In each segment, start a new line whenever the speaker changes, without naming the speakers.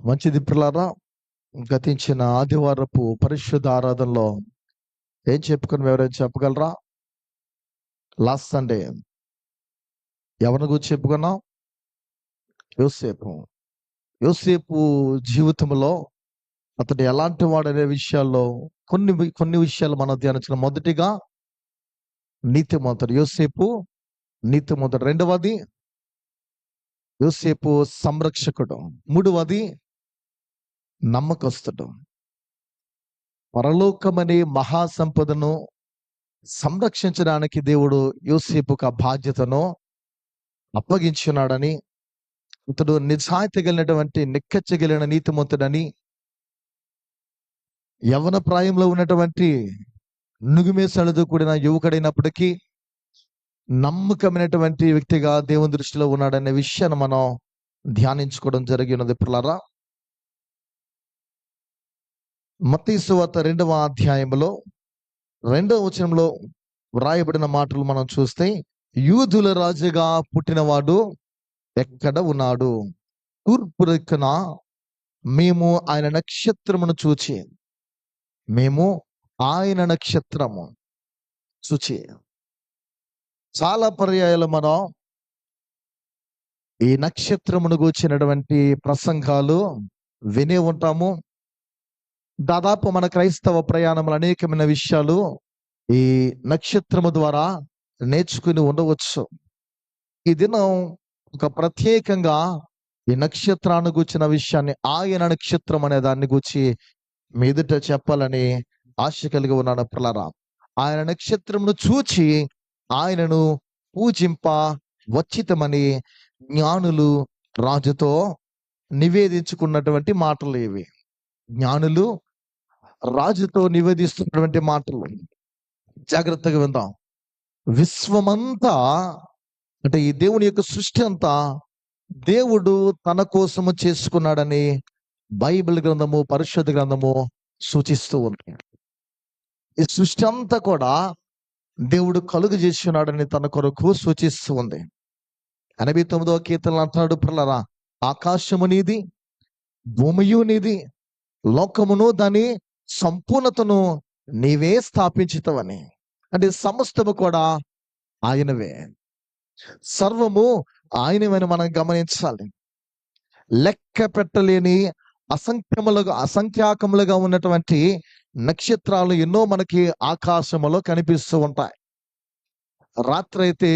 మంచిది పిల్లారా. గతించిన ఆదివారపు పరిశుద్ధ ఆరాధనలో ఏం చెప్పుకుని ఎవరైనా చెప్పగలరా? లాస్ట్ సండే ఎవరిని గురించి చెప్పుకున్నాం? యోసేపు. యోసేపు జీవితంలో అతడు ఎలాంటి వాడనే విషయాల్లో కొన్ని విషయాలు మనం ధ్యానించిన. మొదటిగా నీతిమంతుడు. యోసేపు నీతిమంతుడు. రెండవది యోసేపు సంరక్షకుడు. మూడవది నమ్మకస్తుడు. పరలోకమనే మహాసంపదను సంరక్షించడానికి దేవుడు యోసేపుకు ఆ బాధ్యతను అప్పగించున్నాడని, ఇతడు నిజాయితీ కలిగినటువంటి నిక్కచ్చగలిగిన నీతిమంతుడని, యవన ప్రాయంలో ఉన్నటువంటి నుగుమేసాలతో కూడిన యువకుడైనప్పటికీ నమ్మకమైనటువంటి వ్యక్తిగా దేవుని దృష్టిలో ఉన్నాడనే విషయాన్ని మనం ధ్యానించుకోవడం జరిగినది పిల్లరా. మత్తయి సువార్త 2వ అధ్యాయంలో 2వ వచనంలో వ్రాయబడిన మాటలు మనం చూస్తే, యూదుల రాజుగా పుట్టినవాడు ఎక్కడ ఉన్నాడు? తూర్పు దిక్కున మేము ఆయన నక్షత్రమును చూచి చాలా పర్యాయాలు మనం ఈ నక్షత్రమును గూర్చినటువంటి ప్రసంగాలు వినే ఉంటాము. దాదాపు మన క్రైస్తవ ప్రయాణంలో అనేకమైన విషయాలు ఈ నక్షత్రము ద్వారా నేర్చుకుని ఉండవచ్చు. ఈ దినం ఒక ప్రత్యేకంగా ఈ నక్షత్రాన్ని గూర్చిన విషయాన్ని, ఆయన నక్షత్రం అనే దాన్ని గూర్చి మీ ఎదుట చెప్పాలని ఆశ కలిగి ఉన్నాను పిల్లరా. ఆయన నక్షత్రమును చూచి ఆయనను పూజింప వచ్చితమని జ్ఞానులు రాజుతో నివేదించుకున్నటువంటి మాటలు ఇవి. జ్ఞానులు రాజుతో నివేదిస్తున్నటువంటి మాటలు. జాగ్రత్తగా విందాం. విశ్వమంతా, అంటే ఈ దేవుని యొక్క సృష్టి అంతా దేవుడు తన కోసము చేసుకున్నాడని బైబిల్ గ్రంథము, పరిశుద్ధ గ్రంథము సూచిస్తూ ఉంది. ఈ సృష్టి అంతా కూడా దేవుడు కలుగు చేస్తున్నాడని తన కొరకు సూచిస్తూ ఉంది. 89వ కీర్తనలో అంటాడు, పిల్లరా, ఆకాశము నీది, భూమియు నీది, లోకమును దాని సంపూర్ణతను నీవే స్థాపించుతావని. అంటే సమస్తము కూడా ఆయనవే, సర్వము ఆయనవని మనం గమనించాలి. లెక్క పెట్టలేని అసంఖ్యాకములుగా ఉన్నటువంటి నక్షత్రాలు ఎన్నో మనకి ఆకాశములో కనిపిస్తూ ఉంటాయి. రాత్రి అయితే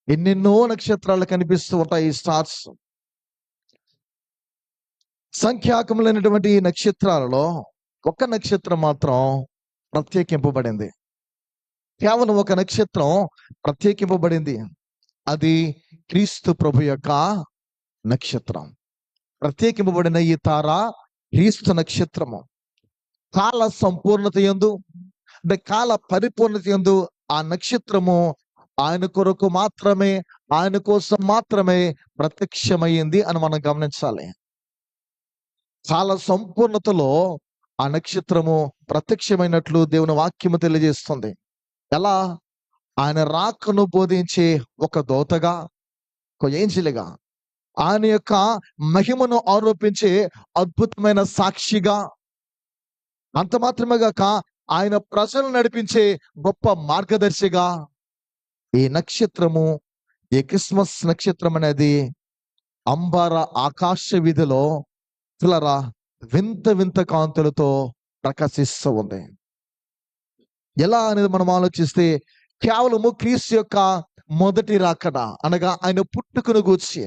ఎన్నెన్నో నక్షత్రాలు కనిపిస్తూ ఉంటాయి, స్టార్స్. సంఖ్యాకములైనటువంటి ఈ నక్షత్రాలలో ఒక నక్షత్రం మాత్రం ప్రత్యేకింపబడింది. కేవలం ఒక నక్షత్రం ప్రత్యేకింపబడింది. అది క్రీస్తు ప్రభు యొక్క నక్షత్రం. ప్రత్యేకింపబడిన ఈ తార క్రీస్తు నక్షత్రము. కాల సంపూర్ణత యందు, అంటే కాల పరిపూర్ణత యందు ఆ నక్షత్రము ఆయన కొరకు మాత్రమే, ఆయన కోసం మాత్రమే ప్రత్యక్షమైంది అని మనం గమనించాలి. కాల సంపూర్ణతలో ఆ నక్షత్రము ప్రత్యక్షమైనట్లు దేవుని వాక్యము తెలియజేస్తుంది. ఎలా? ఆయన రాకను బోధించే ఒక దూతగా, ఒక ఏంజెల్గా, ఆయన యొక్క మహిమను ఆరోపించే అద్భుతమైన సాక్షిగా, అంత మాత్రమే గాక ఆయన ప్రజలు నడిపించే గొప్ప మార్గదర్శిగా ఈ నక్షత్రము, ఈ క్రిస్మస్ నక్షత్రం అనేది అంబార ఆకాశ వీధిలో పిల్లరా వింత వింత కాంతులతో ప్రకాశిస్తూ ఉంది. ఎలా అనేది మనం ఆలోచిస్తే, కేవలము క్రీస్తు యొక్క మొదటి రాకడ అనగా ఆయన పుట్టుకను గూర్చి,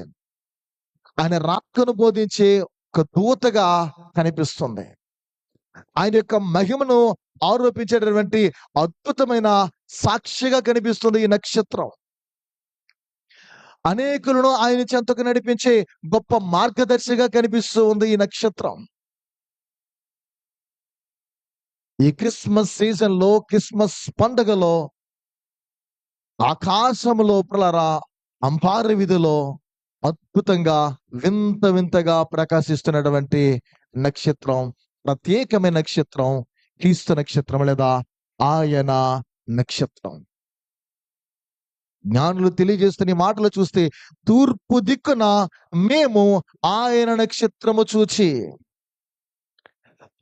ఆయన రాకను బోధించే ఒక దూతగా కనిపిస్తుంది. ఆయన యొక్క మహిమను ఆరోపించేటటువంటి అద్భుతమైన సాక్షిగా కనిపిస్తుంది ఈ నక్షత్రం. అనేకులను ఆయన చెంతకు నడిపించే గొప్ప మార్గదర్శిగా కనిపిస్తూ ఉంది ఈ నక్షత్రం. ఈ క్రిస్మస్ సీజన్ లో, క్రిస్మస్ పండుగలో ఆకాశములో పిల్లరా అంబార వీధిలో అద్భుతంగా వింత వింతగా ప్రకాశిస్తున్నటువంటి నక్షత్రం, ప్రత్యేకమైన నక్షత్రం క్రీస్తు నక్షత్రం లేదా ఆయన నక్షత్రం. జ్ఞానులు తెలియజేస్తున్న ఈ మాటలు చూస్తే, తూర్పు దిక్కున మేము ఆయన నక్షత్రము చూచి,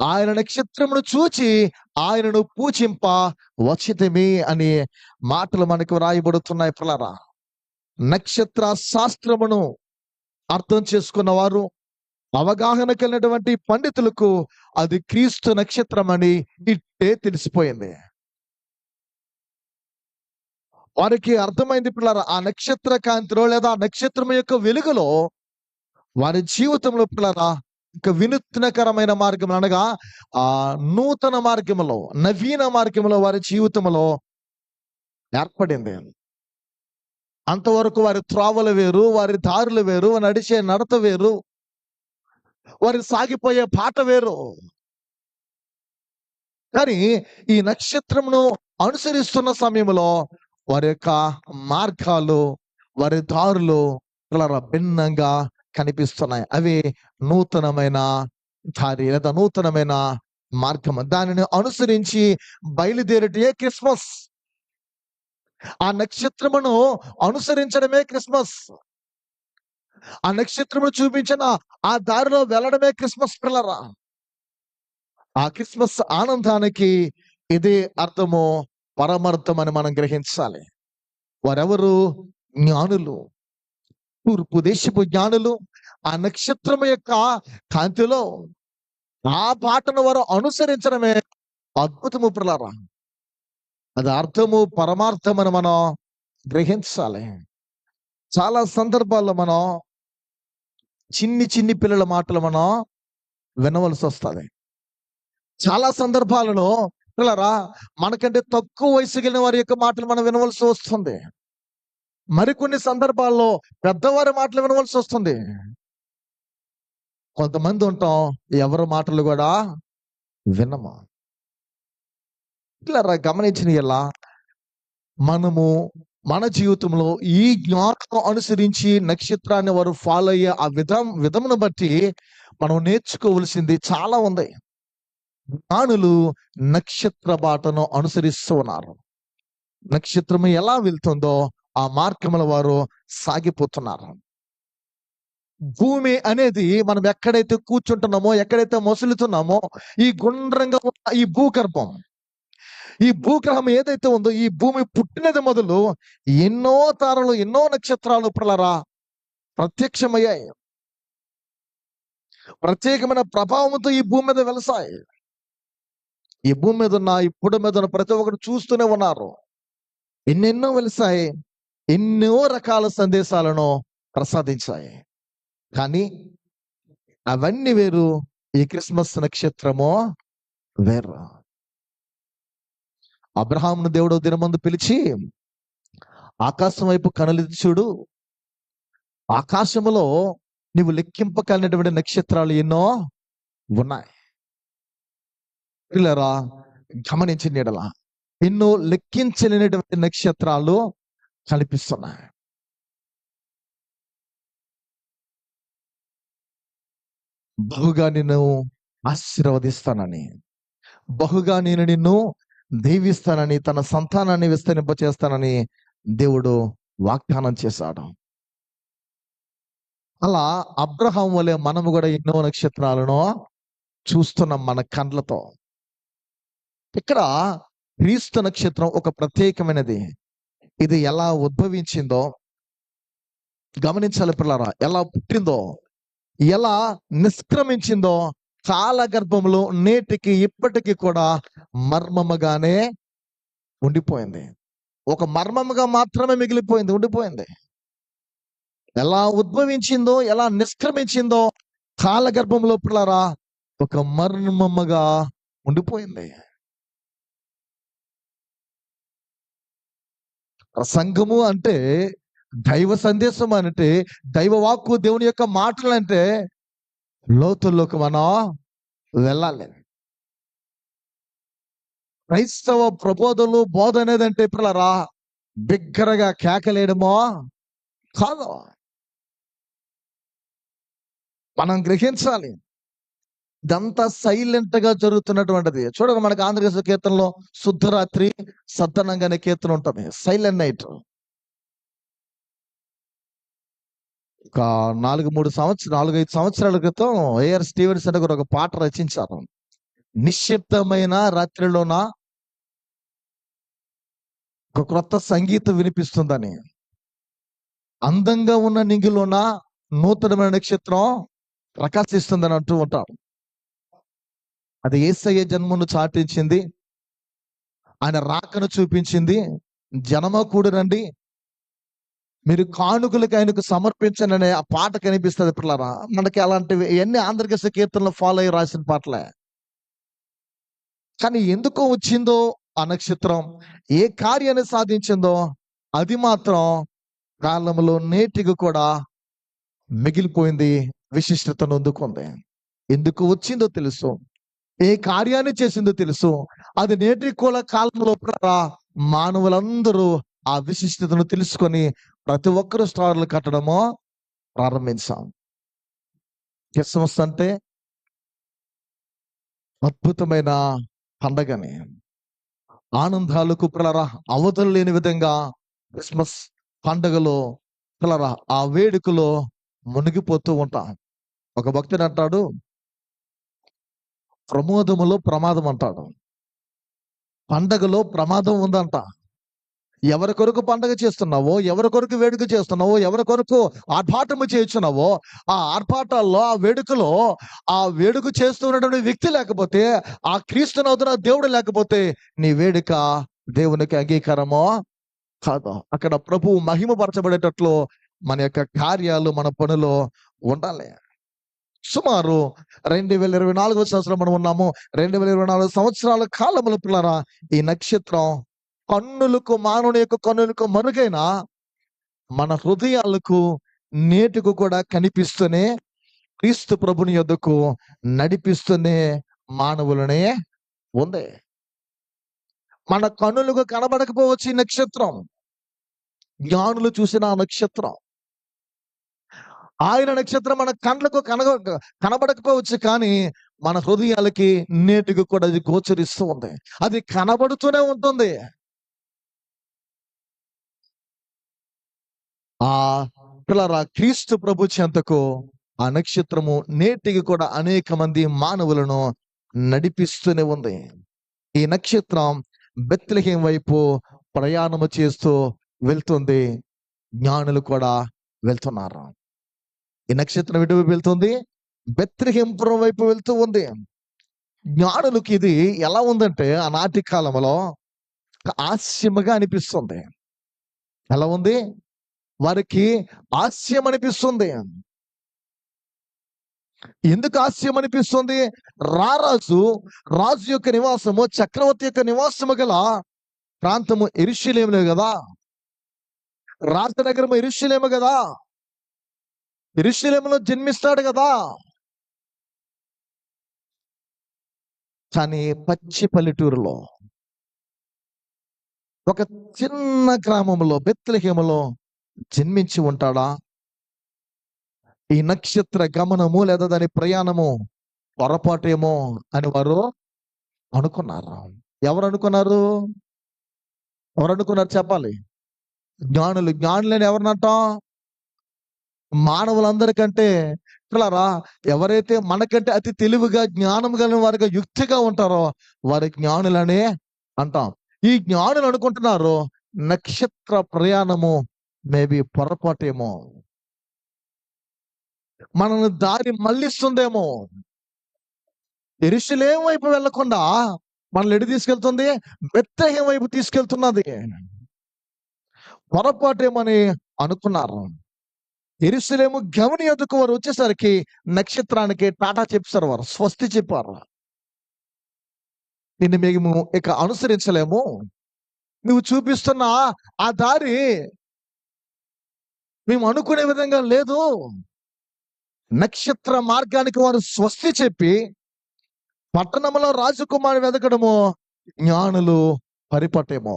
ఆయన నక్షత్రమును చూచి ఆయనను పూజింప వచ్చితిమి అనే మాటలు మనకు వ్రాయబడుతున్నాయి పిల్లరా. నక్షత్ర శాస్త్రమును అర్థం చేసుకున్న వారు, అవగాహన కలిగినటువంటి పండితులకు అది క్రీస్తు నక్షత్రం అని ఇట్టే తెలిసిపోయింది. వారికి అర్థమైంది పిల్లరా, ఆ నక్షత్ర కాంతిలో లేదా ఆ నక్షత్రం యొక్క వెలుగులో వారి జీవితంలో పిల్లరా ఇంకా వినూత్నకరమైన మార్గం అనగా ఆ నూతన మార్గంలో, నవీన మార్గంలో వారి జీవితంలో ఏర్పడింది. అంతవరకు వారి త్రోవలు వేరు, వారి దారులు వేరు, నడిచే నడత వేరు, వారి సాగిపోయే పాట వేరు. కానీ ఈ నక్షత్రమును అనుసరిస్తున్న సమయంలో వారి యొక్క మార్గాలు, వారి దారులు ఇలా భిన్నంగా కనిపిస్తున్నాయి. అవి నూతనమైన దారి లేదా నూతనమైన మార్గం. దానిని అనుసరించి బయలుదేరటే క్రిస్మస్. ఆ నక్షత్రమును అనుసరించడమే క్రిస్మస్. ఆ నక్షత్రమును చూపించిన ఆ దారిలో వెళ్ళడమే క్రిస్మస్ పిల్లరా. ఆ క్రిస్మస్ ఆనందానికి ఇదే అర్థము, పరమార్థం అని మనం గ్రహించాలి. వారెవరు? జ్ఞానులు, తూర్పు దేశపు జ్ఞానులు. ఆ నక్షత్రము యొక్క కాంతిలో ఆ బాటను వారు అనుసరించడమే అద్భుతము పిల్లరా. అది అర్థము, పరమార్థం అని మనం గ్రహించాలి. చాలా సందర్భాల్లో మనం చిన్ని పిల్లల మాటలు మనం వినవలసి వస్తుంది. చాలా సందర్భాలలో పిల్లరా మనకంటే తక్కువ వయసు కలిగిన వారి యొక్క మాటలు మనం వినవలసి వస్తుంది. మరికొన్ని సందర్భాల్లో పెద్దవారి మాటలు వినవలసి వస్తుంది. కొంతమంది ఉంటాం ఎవరి మాటలు కూడా వినము. పిల్లరా గమనించిన ఎలా మనము మన జీవితంలో ఈ జ్ఞానం అనుసరించి నక్షత్రాన్ని వారు ఫాలో అయ్యే ఆ విధమును బట్టి మనం నేర్చుకోవలసింది చాలా ఉంది. జ్ఞానులు నక్షత్ర బాటను అనుసరిస్తూ ఉన్నారు. నక్షత్రము ఎలా వెళ్తుందో ఆ మార్గముల వారు సాగిపోతున్నారు. భూమి అనేది మనం ఎక్కడైతే కూర్చుంటున్నామో, ఎక్కడైతే మొసలుతున్నామో, ఈ గుండ్రంగా ఉన్న ఈ భూగర్భం, ఈ భూగ్రహం ఏదైతే ఉందో, ఈ భూమి పుట్టినది మొదలు ఎన్నో తారలు, ఎన్నో నక్షత్రాలు పిల్లరా ప్రత్యక్షమయ్యాయి. ప్రత్యేకమైన ప్రభావంతో ఈ భూమి మీద వెలసాయి. ఈ భూమి మీద ఉన్న, ఇప్పుడు మీద ఉన్న ప్రతి ఒక్కరు చూస్తూనే ఉన్నారు. ఎన్నెన్నో వెలిసాయి, ఎన్నో రకాల సందేశాలను ప్రసాదించాయి. కానీ అవన్నీ వేరు, ఈ క్రిస్మస్ నక్షత్రము వేరు. అబ్రహామును దేవుడు దినమందు పిలిచి, ఆకాశం వైపు కనులెత్తి చూడు, ఆకాశములో నీవు లెక్కింపగలిగినటువంటి నక్షత్రాలు ఎన్నో ఉన్నాయి. పిల్లరా గమనించిన ఎడల ఎన్నో లెక్కించలేనటువంటి నక్షత్రాలు కనిపిస్తున్నాయి. బహుగా నిన్ను ఆశీర్వదిస్తానని, బహుగా నేను నిన్ను దీవిస్తానని, తన సంతానాన్ని విస్తరింపచేస్తానని దేవుడు వాగ్దానం చేశాడు. అలా అబ్రహాం వలె మనము కూడా ఎన్నో నక్షత్రాలను చూస్తున్నాం మన కండ్లతో. ఇక్కడ క్రీస్తు నక్షత్రం ఒక ప్రత్యేకమైనది. ఇది ఎలా ఉద్భవించిందో గమనించాలి పిల్లరా. ఎలా పుట్టిందో, ఎలా నిష్క్రమించిందో కాల గర్భంలో నేటికి ఇప్పటికీ కూడా మర్మముగానే ఉండిపోయింది. ఒక మర్మముగా మాత్రమే మిగిలిపోయింది, ఉండిపోయింది. ఎలా ఉద్భవించిందో, ఎలా నిష్క్రమించిందో కాల గర్భంలో పిల్లరా ఒక మర్మముగా ఉండిపోయింది. ప్రసంగము అంటే, దైవ సందేశం అంటే, దైవ వాక్కు, దేవుని యొక్క మాటలు అంటే లోతుల్లోకి మనం వెళ్ళాలి. క్రైస్తవ ప్రబోధనలు, బోధ అనేది అంటే పిల్లరా బిగ్గరగా కేకలేయడమో కాదు. మనం గ్రహించాలి, ఇదంతా సైలెంట్ గా జరుగుతున్నటువంటిది. చూడండి, మనకి ఆంధ్రప్రదేశ్ కీర్తనలో శుద్ధరాత్రి సద్దనంగా అనే కీర్తన ఉంటుంది, సైలెంట్ నైట్. ఒక 4-5 సంవత్సరాల క్రితం ఏఆర్ స్టీవెన్సన్ గారు ఒక పాట రచించారు. నిశ్శబ్దమైన రాత్రిలోన ఒక క్రొత్త సంగీతం వినిపిస్తుందని, అందంగా ఉన్న నింగిలోన నూతనమైన నక్షత్రం ప్రకాశిస్తుందని అంటూ ఉంటారు. అది యేసయ్య జన్మను చాటించింది, ఆయన రాకను చూపించింది. జనమ కూడరండి, మీరు కానుకలకు ఆయనకు సమర్పించండి అనే ఆ పాట కనిపిస్తుంది పిల్లరా. మనకి అలాంటివి ఎన్ని ఆంధ్రకేశ కీర్తనలు ఫాలో అయ్యి రాసిన పాటలే. కానీ ఎందుకో వచ్చిందో ఆ నక్షత్రం, ఏ కార్యాన్ని సాధించిందో అది మాత్రం కాలంలో నేటికి కూడా మిగిలిపోయింది, విశిష్టతను అందుకుంది. ఎందుకు వచ్చిందో తెలుసు, ఏ కార్యాన్ని చేసిందో తెలుసు. అది నేటి కూడా కాలంలో మానవులందరూ ఆ విశిష్టతను తెలుసుకొని ప్రతి ఒక్కరు స్టార్లు కట్టడమో ప్రారంభించాం. క్రిస్మస్ అంటే అద్భుతమైన పండగని, ఆనందాలకు పిల్లరా అవధులు లేని విధంగా క్రిస్మస్ పండగలో పిల్లరా ఆ వేడుకలో మునిగిపోతూ ఉంటాం. ఒక భక్తుడు అంటాడు, ప్రమోదములో ప్రమాదం అంటాడు. పండగలో ప్రమాదం ఉందంట. ఎవరి కొరకు పండగ చేస్తున్నావో, ఎవరి కొరకు వేడుక చేస్తున్నావో, ఎవరి కొరకు ఆర్భాటము చేస్తున్నావో, ఆ ఆర్భాటాల్లో ఆ వేడుకలో ఆ వేడుక చేస్తున్నటువంటి వ్యక్తి లేకపోతే, ఆ క్రీస్తునవుతున్న దేవుడు లేకపోతే నీ వేడుక దేవునికి అంగీకారమో కాదు. అక్కడ ప్రభువు మహిమపరచబడేటట్లు మన యొక్క కార్యాలు, మన పనులు ఉండాలి. సుమారు 2024 సంవత్సరం మనం ఉన్నాము. 2024 సంవత్సరాల కాలముల పిల్లరా ఈ నక్షత్రం మానవుని యొక్క కన్నులకు మరుగైన మన హృదయాలకు నేటికి కూడా కనిపిస్తూనే, క్రీస్తు ప్రభుని యొద్దకు నడిపిస్తూనే మానవులనే ఉంది. మన కన్నులకు కనబడకపోవచ్చు ఈ నక్షత్రం, జ్ఞానులు చూసిన ఆ నక్షత్రం. ఆయన నక్షత్రం మన కళ్ళకు కనబడకపోవచ్చు, కానీ మన హృదయాలకి నేటికి కూడా అది గోచరిస్తూ ఉంది, అది కనబడుతూనే ఉంటుంది. ఆ పిల్లరా క్రీస్తు ప్రభు చెంతకు ఆ నక్షత్రము నేటికి కూడా అనేక మంది మానవులను నడిపిస్తూనే ఉంది. ఈ నక్షత్రం బెత్లెహేం వైపు ప్రయాణము చేస్తూ వెళ్తుంది. జ్ఞానులు కూడా వెళ్తున్నారు. ఈ నక్షత్రం ఎటువైపు వెళ్తుంది? బెత్లెహేంపురం వైపు వెళ్తూ ఉంది. జ్ఞానులకి ఇది ఎలా ఉందంటే ఆనాటి కాలంలో హాస్యముగా అనిపిస్తుంది. ఎలా ఉంది? వారికి హాస్యం అనిపిస్తుంది. ఎందుకు హాస్యం అనిపిస్తుంది? రాజు యొక్క నివాసము, చక్రవర్తి యొక్క నివాసము గల ప్రాంతము యెరూషలేము కదా, రాజనగరము యెరూషలేము కదా, యెరూషలేములో జన్మిస్తాడు కదా. కానీ పచ్చి పల్లెటూరులో, ఒక చిన్న గ్రామంలో బెత్లెహేములో జన్మించి ఉంటాడా? ఈ నక్షత్ర గమనము లేదా దాని ప్రయాణము పొరపాటేమో అని వారు అనుకున్నారు. ఎవరు అనుకున్నారు? చెప్పాలి. జ్ఞానులని ఎవరినంటాం? మానవులందరికంటే పిల్లరా ఎవరైతే మనకంటే అతి తెలివిగా, జ్ఞానం కలిగిన వారిగా, యుక్తిగా ఉంటారో వారి జ్ఞానులనే అంటాం. ఈ జ్ఞానులు అనుకుంటున్నారు నక్షత్ర ప్రయాణము మేబీ పొరపాటేమో, మనల్ని దారి మళ్ళిస్తుందేమో. యెరూషలేము వైపు వెళ్లకుండా మనల్ని ఎటు తీసుకెళ్తుంది? బెత్లెహేం వైపు తీసుకెళ్తున్నది. పొరపాటేమని అనుకున్నారు. యెరూషలేము గమని ఎదుకు వారు వచ్చేసరికి నక్షత్రానికి టాటా చెప్పారు, వారు స్వస్తి చెప్పారు. నిన్ను మేము ఇక అనుసరించలేము, నువ్వు చూపిస్తున్న ఆ దారి మేము అనుకునే విధంగా లేదు. నక్షత్ర మార్గానికి వారు స్వస్తి చెప్పి పట్టణంలో రాజకుమారి వెతకడము జ్ఞానులు పరిపటేమో,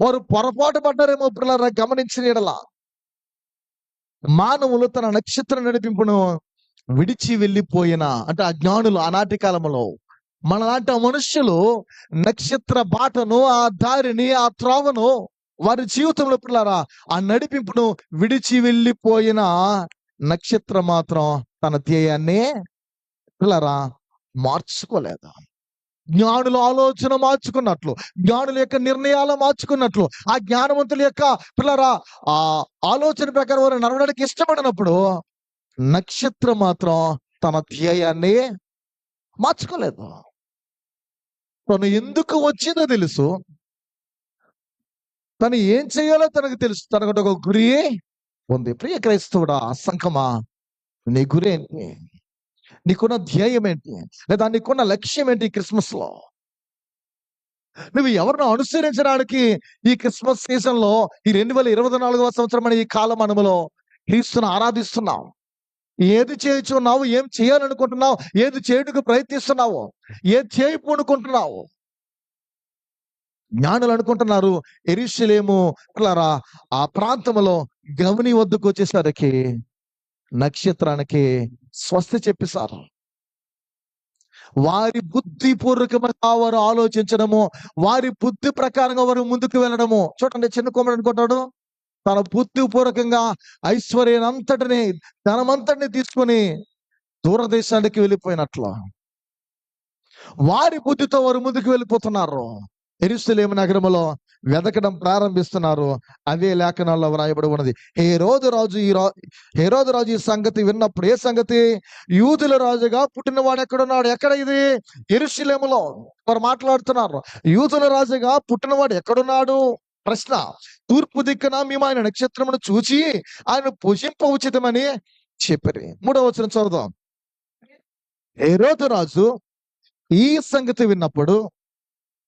వారు పొరపాటు పడ్డారేమో. పిల్లరా గమనించిన యెడల మానవులు తన నక్షత్ర నడిపింపును విడిచి వెళ్ళిపోయిన, అంటే ఆ జ్ఞానులు ఆనాటి కాలంలో మనలాంటి మనుష్యులు నక్షత్ర బాటను, ఆ దారిని, ఆ త్రోవను వారి జీవితంలో పిల్లారా ఆ నడిపింపును విడిచి వెళ్ళిపోయిన నక్షత్రం మాత్రం తన ధ్యేయాన్ని పిల్లారా మార్చుకోలేదు. జ్ఞానుల ఆలోచన మార్చుకున్నట్లు, జ్ఞానుల యొక్క నిర్ణయాలు మార్చుకున్నట్లు, ఆ జ్ఞానవంతుల యొక్క పిల్లరా ఆ ఆలోచన ప్రకారం వారు నడవడానికి ఇష్టపడినప్పుడు నక్షత్రం మాత్రం తన ధ్యేయాన్ని మార్చుకోలేదు. తను ఎందుకు వచ్చిందో తెలుసు, తను ఏం చేయాలో తనకు తెలుసు, తనకు ఒక గురి ఉంది. ప్రియ క్రైస్తవుడా, సంఘమా, నీ గురి ఏంటి? నీకున్న ధ్యేయం ఏంటి? లేదా నీకున్న లక్ష్యం ఏంటి? క్రిస్మస్ లో నువ్వు ఎవరిని అనుసరించడానికి ఈ క్రిస్మస్ సీజన్ లో ఈ 2024వ సంవత్సరం అనే ఈ కాలమానములో క్రీస్తును ఆరాధిస్తున్నావు. ఏది చేయుచున్నావు, ఏం చేయాలనుకుంటున్నావు, ఏది చేయుటకు ప్రయత్నిస్తున్నావు, ఏది చేయకూడుకుంటున్నావు? జ్ఞానులు అనుకుంటున్నారు యెరూషలేము పిల్లరా ఆ ప్రాంతంలో గవని వద్దకు వచ్చేసరికి నక్షత్రానికి స్వస్తి చెప్పేశారు. వారి బుద్ధిపూర్వకంగా వారు ఆలోచించడము, వారి బుద్ధి ప్రకారంగా వారు ముందుకు వెళ్ళడము. చూడండి, చిన్న కుమారుడు అనుకుంటాడు తన బుద్ధిపూర్వకంగా ఐశ్వర్యాన్నంతటిని, ధనమంతటిని తీసుకొని దూరదేశానికి వెళ్ళిపోయినట్లు వారి బుద్ధితో వారు ముందుకు వెళ్ళిపోతున్నారు. యెరూషలేము నగరములో వెదకడం ప్రారంభిస్తున్నారు. అదే లేఖనాల్లో వ్రాయబడి ఉన్నది. హేరోదు రాజు ఈ సంగతి విన్నప్పుడు, ఏ సంగతి? యూదుల రాజుగా పుట్టినవాడు ఎక్కడున్నాడు? ఎక్కడ ఇది? యెరూషలేములో. వారు మాట్లాడుతున్నారు, యూదుల రాజుగా పుట్టినవాడు ఎక్కడున్నాడు? ప్రశ్న. తూర్పు దిక్కున మేము ఆయన నక్షత్రమును చూచి ఆయన పూజింప ఉచితమని చెప్పారు. 3వ వచనం చదువుదాం. హేరోదు రాజు ఈ సంగతి విన్నప్పుడు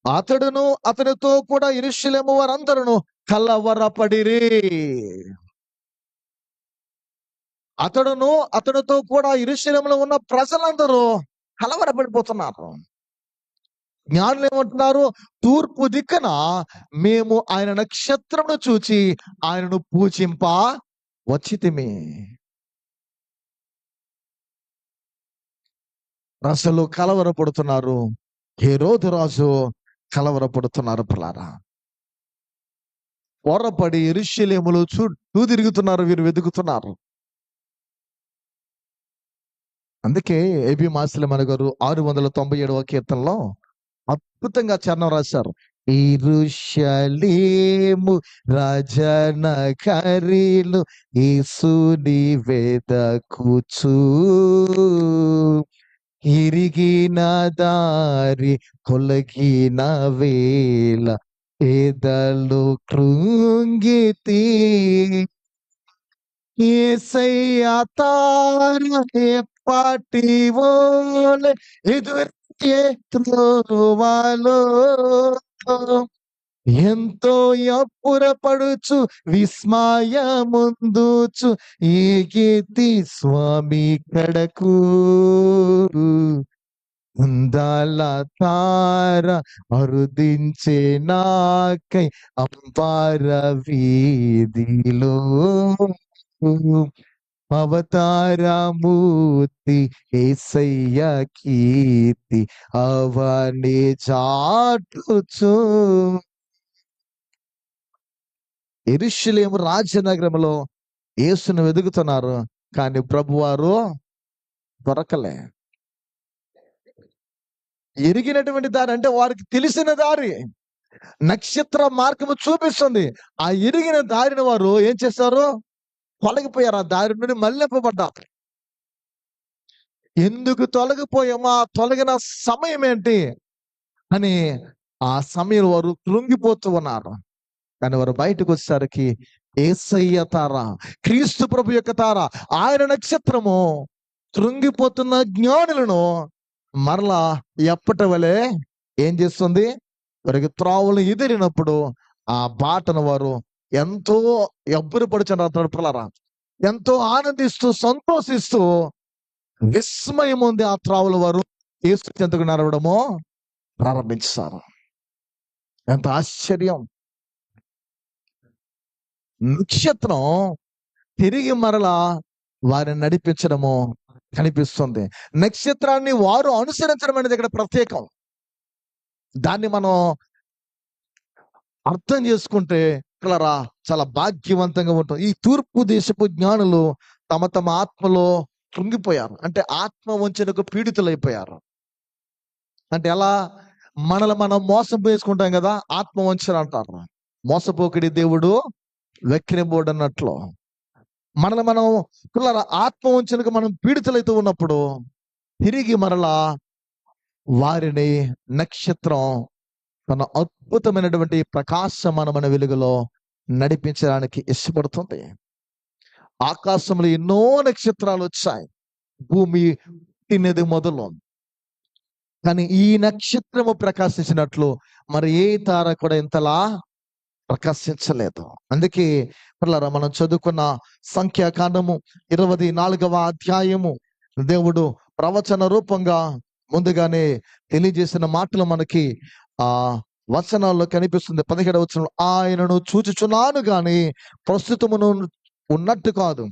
అతడును అతనితో కూడా యెరూషలేము వారందరూ కలవరపడిరి. అతడును అతనితో కూడా యెరూషలేములో ఉన్న ప్రజలందరూ కలవరపడిపోతున్నారు. జ్ఞానులు ఏమంటున్నారు? తూర్పు దిక్కున మేము ఆయన నక్షత్రమును చూచి ఆయనను పూజింప వచ్చితిమి. ప్రజలు కలవరపడుతున్నారు, హేరోదు రాజు కలవరపడుతున్నారు. పిల్లారా, పొరపడి యెరూషలేములో చుట్టూ తిరుగుతున్నారు, వీరు వెతుకుతున్నారు. అందుకే ఏబి మాసిలమణ గారు 697వ కీర్తనలో అద్భుతంగా చరణం రాశారు. యెరూషలేము రాజనగరిలో యేసుని వెదకుచు ఇరిగిన దారి కొలగిన వేళ పేదలు కృంగితి. యేసయ్య తార ఎప్పటి వోలె ఎదురే త్రోవలో ఎంతో అప్పురపడుచు విస్మయముందుచు ఏగేతి స్వామి కడకు. అందాల తార అరుదించే నాకై అంబార వీధిలో అవతారమూర్తి యేసయ్య కీర్తి అవని చాటుచు. యెరూషలేము రాజనగరంలో యేసును వెతుకుతున్నారు, కానీ ప్రభువారు దొరకలే. ఎరిగినటువంటి దారి అంటే వారికి తెలిసిన దారి, నక్షత్ర మార్గము చూపిస్తుంది. ఆ ఎరిగిన దారిని వారు ఏం చేస్తారు? తొలగిపోయారు. ఆ దారి నుండి మళ్ళింపబడ్డారు. ఎందుకు తొలగిపోయామో, ఆ తొలగిన సమయం ఏంటి అని ఆ సమయం వారు కృంగిపోతూ ఉన్నారు. కానీ వారు బయటకు వచ్చేసరికి యేసయ్య తార, క్రీస్తు ప్రభు యొక్క తార, ఆయన నక్షత్రము కృంగిపోతున్న జ్ఞానులను మరలా ఎప్పటి వలె ఏం చేస్తుంది? వారికి త్రోవలు ఎదిరినప్పుడు ఆ బాటను వారు ఎంతో ఎవ్వరుపడుచున్నారు. పిల్లరా, ఎంతో ఆనందిస్తూ సంతోషిస్తూ విస్మయం ఉంది. ఆ త్రోవలు వారు యేసు చెంతకు నడవడము ప్రారంభించారు. ఎంత ఆశ్చర్యం! నక్షత్రం తిరిగి మరలా వారిని నడిపించడము కనిపిస్తుంది. నక్షత్రాన్ని వారు అనుసరించడం అనేది ఇక్కడ ప్రత్యేకం. దాన్ని మనం అర్థం చేసుకుంటే పిల్లరా చాలా భాగ్యవంతంగా ఉంటాం. ఈ తూర్పు దేశపు జ్ఞానులు తమ తమ ఆత్మలో కృంగిపోయారు. అంటే ఆత్మ వంచనకు పీడితులైపోయారు. అంటే ఎలా? మనల్ని మనం మోసం వేసుకుంటాం కదా, ఆత్మ వంచన అంటారు. మోసపోకిడి దేవుడు వెక్కిరింబోడు అన్నట్లు మనల్ని మనం పిల్లల ఆత్మ వంచనకు మనం పీడితులైతూ ఉన్నప్పుడు తిరిగి మరలా వారిని నక్షత్రం తన అద్భుతమైనటువంటి ప్రకాశమానమైన వెలుగులో నడిపించడానికి ఇష్టపడుతుంది. ఆకాశంలో ఎన్నో నక్షత్రాలు వచ్చాయి, భూమి తినేది మొదలు. కానీ ఈ నక్షత్రము ప్రకాశించినట్లు మరి ఏ తార కూడా ఇంతలా ప్రకాశించలేదు. అందుకే పిల్లరా మనం చదువుకున్న సంఖ్యాకాండము 24వ అధ్యాయము దేవుడు ప్రవచన రూపంగా ముందుగానే తెలియజేసిన మాటలు మనకి ఆ వచనాల్లో కనిపిస్తుంది. 17వ వచనంలో, ఆయనను చూచుచున్నాను గాని ప్రస్తుతమును ఉన్నట్టు కాదు,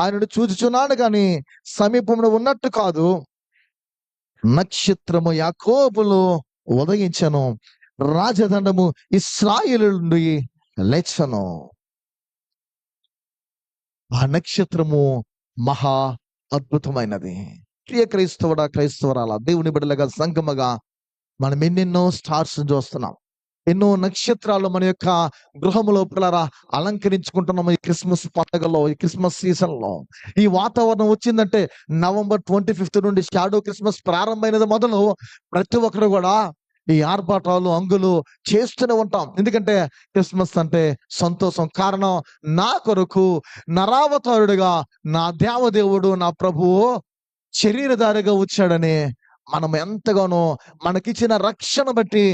ఆయనను చూచుచున్నాను గాని సమీపంలో ఉన్నట్టు కాదు. నక్షత్రము యాకోబులో ఉదయించను, రాజదండము ఇశ్రాయేలు నుండి లేచను. ఆ నక్షత్రము మహా అద్భుతమైనది. ప్రియ క్రైస్తవుడా, క్రైస్తవరాల దేవుని బిడ్డలుగా సంగమగా మనం ఎన్నెన్నో స్టార్స్ చూస్తున్నాం, ఎన్నో నక్షత్రాలు మన యొక్క గృహములో పిల్లరా అలంకరించుకుంటున్నాము. ఈ క్రిస్మస్ పండుగలో, ఈ క్రిస్మస్ సీజన్ లో ఈ వాతావరణం వచ్చిందంటే November 25th నుండి షాడో క్రిస్మస్ ప్రారంభమైనది మొదలు ప్రతి ఒక్కరు కూడా ఈ ఆర్భాటాలు అంగులు చేస్తూనే ఉంటాం. ఎందుకంటే క్రిస్మస్ అంటే సంతోషం. కారణం, నా కొరకు నరావతారుడుగా నా దేవదేవుడు నా ప్రభువు శరీరధారిగా వచ్చాడని మనం ఎంతగానో మనకిచ్చిన రక్షణ బట్టి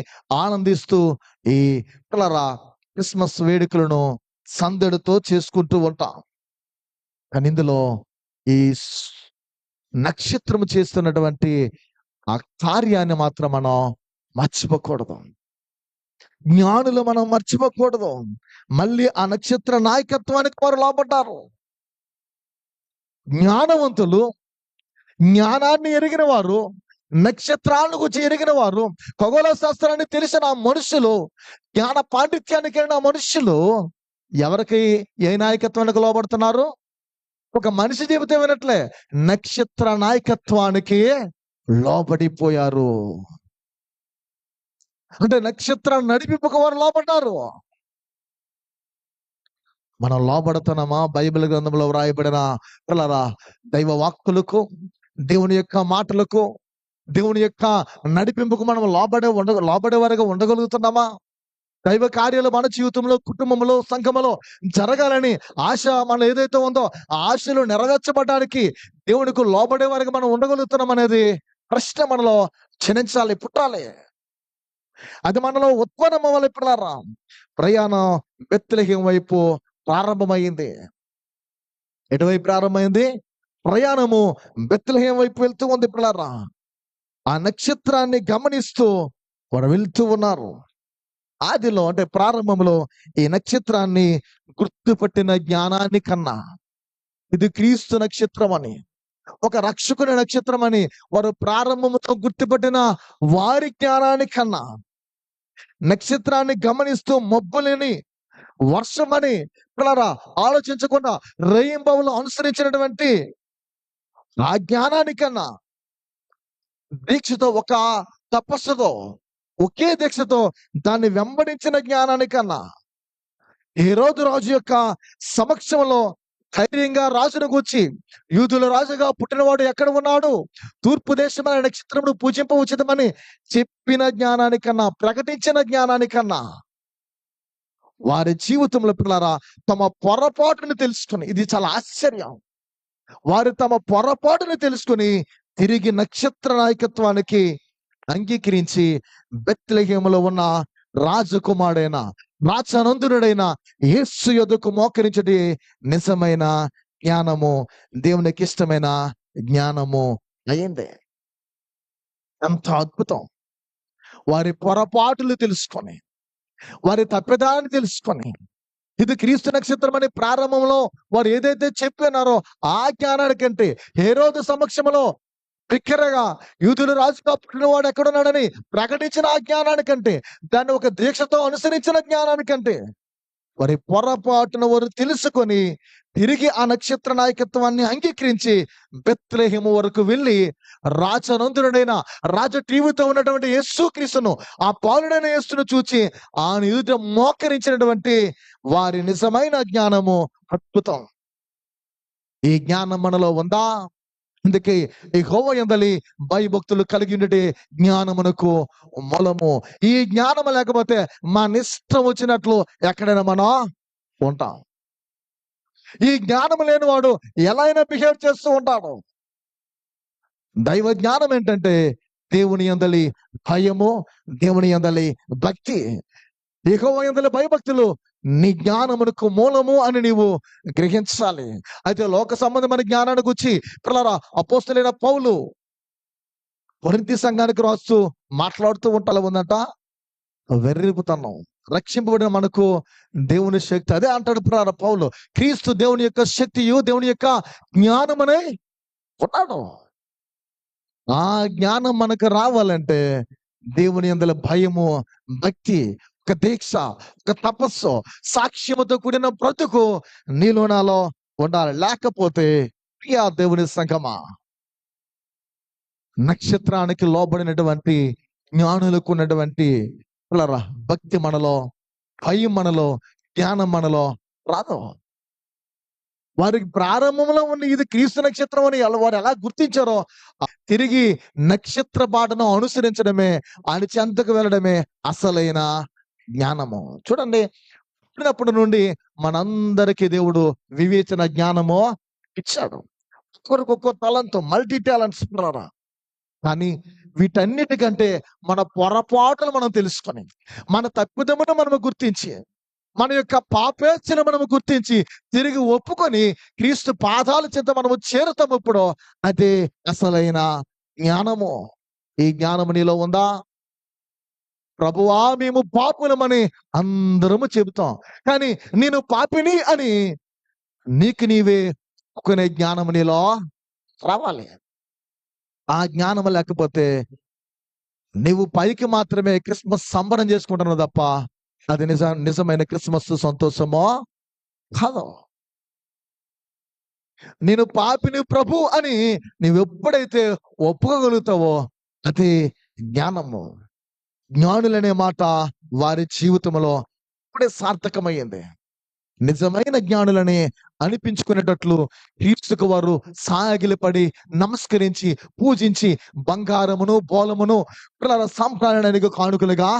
ఆనందిస్తూ ఈ పిల్లరా క్రిస్మస్ వేడుకలను సందడితో చేసుకుంటూ ఉంటాం. కానీ ఇందులో ఈ నక్షత్రము చేస్తున్నటువంటి ఆ కార్యాన్ని మాత్రం మనం మర్చిపోకూడదు. జ్ఞానులు మనం మర్చిపోకూడదు. మళ్ళీ ఆ నక్షత్ర నాయకత్వానికి వారు లోపడ్డారు. జ్ఞానవంతులు, జ్ఞానాన్ని ఎరిగిన వారు, నక్షత్రాలను గురించి ఎరిగిన వారు, ఖగోళ శాస్త్రాన్ని తెలిసిన ఆ మనుషులు, జ్ఞాన పాండిత్యానికి వెళ్ళిన మనుషులు ఎవరికి ఏ నాయకత్వానికి లోబడుతున్నారు? ఒక మనిషి చెబితే వినట్లే, నక్షత్ర నాయకత్వానికి లోబడిపోయారు. అంటే నక్షత్రాన్ని నడిపింపక వారు లోబడ్డారు. మనం లోబడుతున్నామా? బైబిల్ గ్రంథంలో వ్రాయబడిన పిల్లరా దైవ వాక్కులకు, దేవుని యొక్క మాటలకు, దేవుని యొక్క నడిపింపుకు మనం లోబడే వారిగా ఉండగలుగుతున్నామా? దైవ కార్యాలు మన జీవితంలో, కుటుంబంలో, సంఘములో జరగాలని ఆశ మన ఏదైతే ఉందో ఆ ఆశలు నెరవేర్చబడడానికి దేవునికి లోబడే వారికి మనం ఉండగలుగుతున్నాం అనేది ప్రశ్న మనలో క్షణించాలి, పుట్టాలి. అది మనలో ఉత్పన్నం అవ్వాలి. పిల్లరా ప్రయాణం బెత్లెహేము వైపు ప్రారంభమైంది. ఎటువైపు ప్రారంభమైంది? ప్రయాణము బెత్లెహేము వైపు వెళ్తూ ఉంది. పిల్లరా ఆ నక్షత్రాన్ని గమనిస్తూ వారు వెళ్తూ ఉన్నారు. ఆదిలో అంటే ప్రారంభంలో ఈ నక్షత్రాన్ని గుర్తుపట్టిన జ్ఞానాన్ని కన్నా, ఇది క్రీస్తు నక్షత్రం అని, ఒక రక్షకుని నక్షత్రం అని వారు ప్రారంభంతో గుర్తుపట్టిన వారి జ్ఞానాన్ని కన్నా, నక్షత్రాన్ని గమనిస్తూ మబ్బులని వర్షమని పిల్లరా ఆలోచించకుండా రేయింబవులు అనుసరించినటువంటి ఆ జ్ఞానానికన్నా, దీక్షతో ఒక తపస్సుతో ఒకే దీక్షతో దాన్ని వెంబడించిన జ్ఞానానికన్నా, హేరోదు రాజు యొక్క సమక్షంలో ధైర్యంగా రాజును గూర్చి, యూదుల రాజుగా పుట్టినవాడు ఎక్కడ ఉన్నాడు, తూర్పు దేశమైన నక్షత్రమును పూజింప ఉచితమని చెప్పిన జ్ఞానానికన్నా, ప్రకటించిన జ్ఞానానికన్నా వారి జీవితంలో పిల్లరా తమ పొరపాటును తెలుసుకుని, ఇది చాలా ఆశ్చర్యం, వారు తమ పొరపాటును తెలుసుకుని తిరిగి నక్షత్ర నాయకత్వానికి అంగీకరించి బెత్లెహేములో ఉన్న రాజకుమారుడైన రాజనందునుడైన యేసు యొద్దకు మోకరించడి నిజమైన జ్ఞానము, దేవునికి ఇష్టమైన జ్ఞానము అయింది. ఎంత అద్భుతం! వారి పొరపాటులు తెలుసుకొని, వారి తప్పిదాన్ని తెలుసుకొని, ఇది క్రీస్తు నక్షత్రం అని ప్రారంభంలో వారు ఏదైతే చెప్పినారో ఆ జ్ఞానానికంటే, హేరోదు సమక్షంలో బిక్కరగా యూదుల రాజుగా పుట్టినవాడు ఎక్కడున్నాడని ప్రకటించిన ఆ జ్ఞానానికంటే, దాన్ని ఒక దీక్షతో అనుసరించిన జ్ఞానానికంటే వారి పొరపాటున వారు తెలుసుకొని తిరిగి ఆ నక్షత్ర నాయకత్వాన్ని అంగీకరించి బెత్లెహేము వరకు వెళ్ళి రాజనందుడైన రాజ టీవీతో ఉన్నటువంటి యేసు క్రీస్తును, ఆ పాలుడైన యేసును చూచి ఆయన ఎదుట మోకరించినటువంటి వారి నిజమైన జ్ఞానము అద్భుతం. ఈ జ్ఞానం మనలో ఉందా? అందుకే యెహోవా యందలి భయభక్తులు కలిగి ఉండే జ్ఞానమునకు మూలము. ఈ జ్ఞానము లేకపోతే మన ఇష్టం వచ్చినట్లు ఎక్కడైనా మనం ఉంటాం. ఈ జ్ఞానం లేనివాడు ఎలా అయినా బిహేవ్ చేస్తూ ఉంటాడు. దైవ జ్ఞానం ఏంటంటే దేవుని యందలి భయము, దేవుని యందలి భక్తి. యెహోవా యందలి భయభక్తులు నీ జ్ఞానమునకు మూలము అని నీవు గ్రహించాలి. అయితే లోక సంబంధమైన జ్ఞానాన్ని గురించి పిల్లరా అపోస్తలుడైన పౌలు కొరింథీ సంఘానికి రాస్తూ మాట్లాడుతూ ఉంటా ఉందంట, వెర్రిపుతనం. రక్షింపబడిన మనకు దేవుని శక్తి అదే అంటాడు పిల్లరా పౌలు, క్రీస్తు దేవుని యొక్క శక్తియు దేవుని యొక్క జ్ఞానమనే ఉన్నాడు. ఆ జ్ఞానం మనకు రావాలంటే దేవుని యందలి భయము, భక్తి, ఒక దీక్ష, ఒక తపస్సు, సాక్ష్యముతో కూడిన బ్రతుకు నీలో నాలో ఉండాలి. లేకపోతే ప్రియా దేవుని సంగమా, నక్షత్రానికి లోబడినటువంటి జ్ఞానులకు ఉన్నటువంటి పిల్లరా భక్తి మనలో, భయం మనలో, జ్ఞానం మనలో రాదు. వారికి ప్రారంభంలో ఉన్న ఇది క్రీస్తు నక్షత్రం అని వారు ఎలా గుర్తించారో తిరిగి నక్షత్ర బాటను అనుసరించడమే, ఆయన చెంతకు వెళ్ళడమే అసలైన జ్ఞానము. చూడండి, పుట్టినప్పటి నుండి మనందరికీ దేవుడు వివేచన జ్ఞానము ఇచ్చాడు. ఒక్కొక్కరికి ఒక్కో తలంతో, మల్టీ టాలెంట్స్. కానీ వీటన్నిటికంటే మన పొరపాటులు మనం తెలుసుకొని, మన తప్పిదమును మనము గుర్తించి, మన యొక్క పాపేచ్ఛను మనము గుర్తించి తిరిగి ఒప్పుకొని క్రీస్తు పాదాల చెంత మనము చేరుతాము. ఇప్పుడు అదే అసలైన జ్ఞానము. ఈ జ్ఞానము నీలో ఉందా? ప్రభువా మేము పాపులమని అందరము చెబుతాం, కానీ నేను పాపిని అని నీకు నీవే ఒప్పుకునే జ్ఞానము నీలో రావాలి. ఆ జ్ఞానం లేకపోతే నీవు పైకి మాత్రమే క్రిస్మస్ సంబరం చేసుకుంటున్నావు తప్ప అది నిజమైన క్రిస్మస్ సంతోషమో కాదు. నేను పాపిని ప్రభు అని నీవు ఎప్పుడైతే ఒప్పుకోగలుగుతావో అది జ్ఞానము. జ్ఞానులనే మాట వారి జీవితంలో ఇప్పుడే సార్థకమైంది. నిజమైన జ్ఞానులని అనిపించుకునేటట్లు క్రీస్తుకు వారు సాగిలపడి నమస్కరించి పూజించి బంగారమును బోలమును సాంప్రదాయానికి కానుకలుగా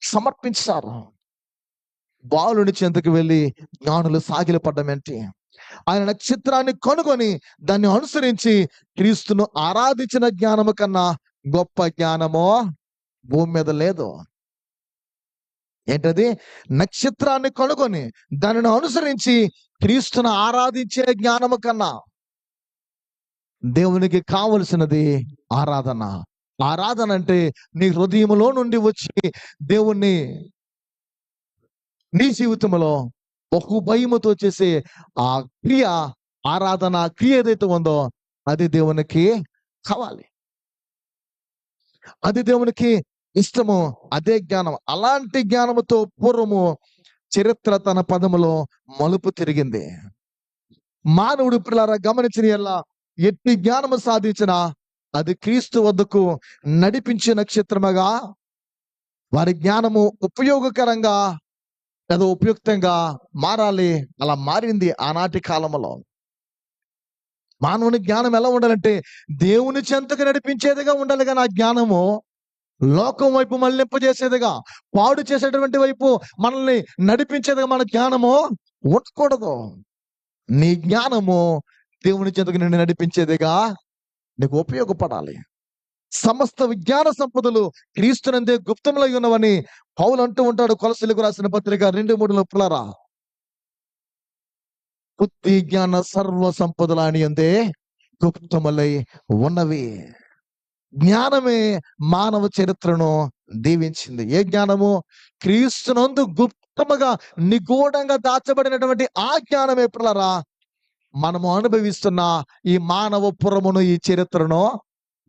సమర్పించారు. బాలుని చెంతకు వెళ్ళి జ్ఞానులు సాగిలపడ్డం ఏంటి? ఆయన నక్షత్రాన్ని కనుగొని దాన్ని అనుసరించి క్రీస్తును ఆరాధించిన జ్ఞానము కన్నా గొప్ప జ్ఞానము భూమి మీద లేదు. ఏంటది? నక్షత్రాన్ని కనుగొని దానిని అనుసరించి క్రీస్తును ఆరాధించే జ్ఞానము కన్నా దేవునికి కావలసినది ఆరాధన. ఆరాధన అంటే నీ హృదయంలో నుండి వచ్చి దేవుణ్ణి నీ జీవితంలో బహు భయముతో చేసే ఆ క్రియ, ఆరాధన క్రియ ఏదైతే ఉందో అది దేవునికి కావాలి, అది దేవునికి ఇష్టము. అదే జ్ఞానం. అలాంటి జ్ఞానముతో పూర్వము చరిత్ర తన పదములో మలుపు తిరిగింది. మానవుడు పిల్లరా గమనించిన ఎలా ఎట్టి జ్ఞానము సాధించినా అది క్రీస్తు వద్దకు నడిపించే నక్షత్రముగా వారి జ్ఞానము ఉపయోగకరంగా ఏదో ఉపయుక్తంగా మారాలి. అలా మారింది ఆనాటి కాలంలో. మానవుని జ్ఞానం ఎలా ఉండాలంటే దేవుని చెంతకు నడిపించేదిగా ఉండాలి. కానీ ఆ జ్ఞానము లోకం వైపు మళ్ళింపజేసేదిగా, పాడు చేసేటువంటి వైపు మనల్ని నడిపించేదిగా మన జ్ఞానము ఉండకూడదు. నీ జ్ఞానము దేవుని చెంతకు నిన్ను నడిపించేదిగా నీకు ఉపయోగపడాలి. సమస్త విజ్ఞాన సంపదలు క్రీస్తునందే గుప్తములై ఉన్నవని పౌలు అంటూ ఉంటాడు కొలసీలకు రాసిన పత్రిక 2:3 పిల్లరా. బుద్ధి జ్ఞాన సర్వ సంపదలు ఆయన యందే గుప్తములై ఉన్నవి. జ్ఞానమే మానవ చరిత్రను దీవించింది. ఏ జ్ఞానము? క్రీస్తునందు గుప్తముగా నిగూఢంగా దాచబడినటువంటి ఆ జ్ఞానమే పిల్లరా మనము అనుభవిస్తున్న ఈ మానవ పురమును, ఈ చరిత్రను